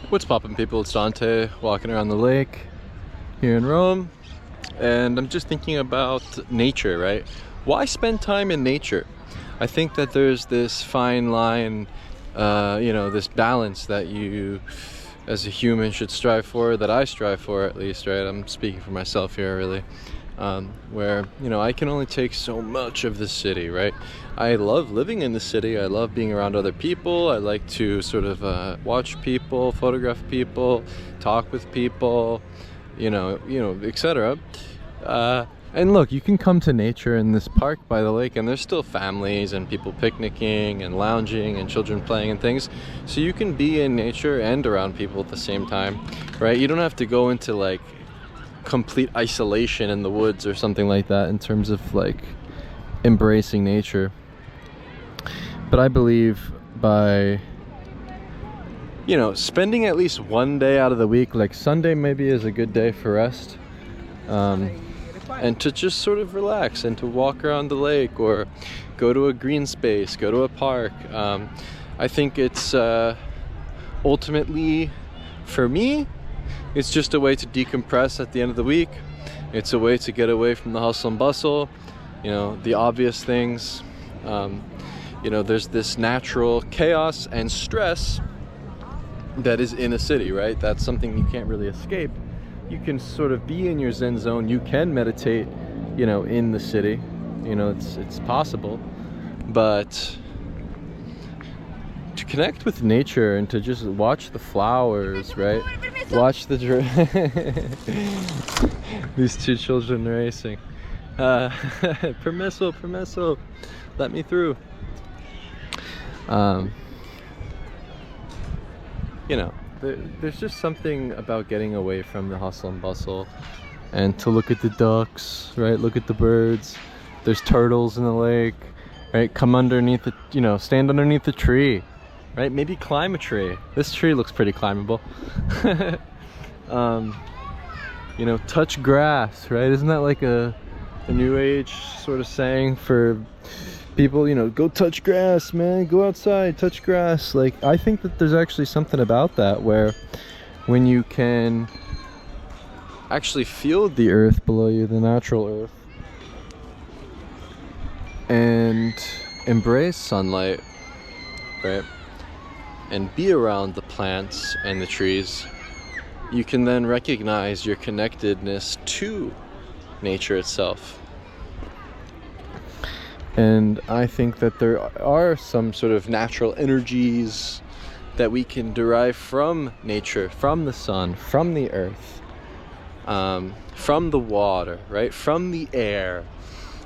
What's poppin', people? It's Dante walking around the lake here in Rome, and I'm just thinking about nature, right? Why spend time in nature? I think that there's this fine line, this balance that you as a human should strive for, that I strive for at least, right? I'm speaking for myself here, really. Where I can only take so much of the city, right? I love living in the city. I love being around other people. I like to sort of watch people, photograph people, talk with people, etc. And look, you can come to nature in this park by the lake, and there's still families and people picnicking and lounging and children playing and things. So you can be in nature and around people at the same time, right? You don't have to go into like complete isolation in the woods or something like that in terms of like embracing nature. But I believe by spending at least one day out of the week, like Sunday maybe is a good day for rest, and to just sort of relax and to walk around the lake or go to a green space, go to a park. I think it's ultimately, for me, it's just a way to decompress at the end of the week. It's a way to get away from the hustle and bustle, the obvious things. There's this natural chaos and stress that is in a city, right? That's something you can't really escape. You can sort of be in your Zen zone. You can meditate, in the city. It's possible. But to connect with nature and to just watch the flowers, right? Watch the these two children racing. Permesso, let me through. There's just something about getting away from the hustle and bustle and to look at the ducks, right? Look at the birds. There's turtles in the lake, right? Come underneath the, stand underneath the tree, right? Maybe climb a tree. This tree looks pretty climbable. Touch grass, right? Isn't that like a new age sort of saying for people? Go touch grass, man. Go outside, touch grass. Like, I think that there's actually something about that where when you can actually feel the earth below you, the natural earth, and embrace sunlight, right? And be around the plants and the trees, you can then recognize your connectedness to nature itself. And I think that there are some sort of natural energies that we can derive from nature, from the sun, from the earth, from the water, right? From the air,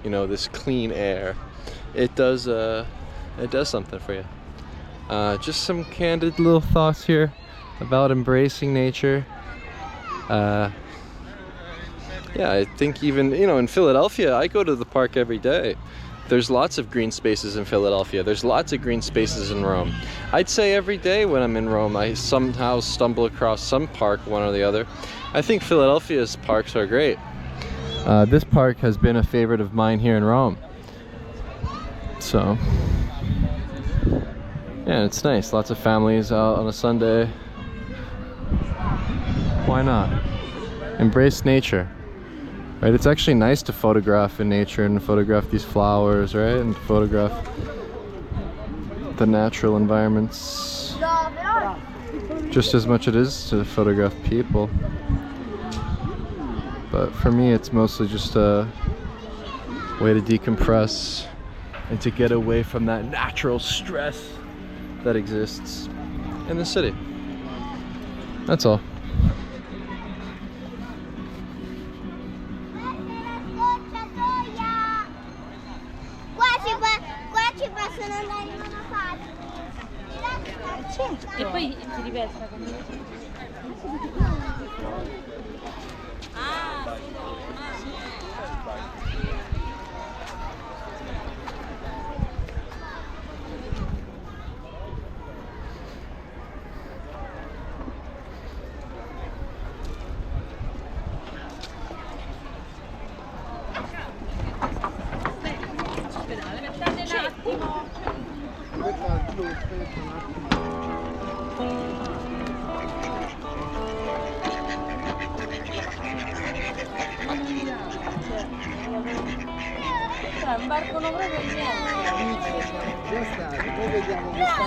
this clean air. It does something for you. Just some candid little thoughts here about embracing nature. I think even, in Philadelphia, I go to the park every day. There's lots of green spaces in Philadelphia. There's lots of green spaces in Rome. I'd say every day when I'm in Rome, I somehow stumble across some park, one or the other. I think Philadelphia's parks are great. This park has been a favorite of mine here in Rome. So, yeah, it's nice. Lots of families out on a Sunday. Why not? Embrace nature. Right, it's actually nice to photograph in nature and photograph these flowers, right? And photograph the natural environments just as much as it is to photograph people. But for me, it's mostly just a way to decompress and to get away from that natural stress that exists in the city. That's all. E poi ti rivesta come imbarcano proprio niente. Già stati, poi vediamo questa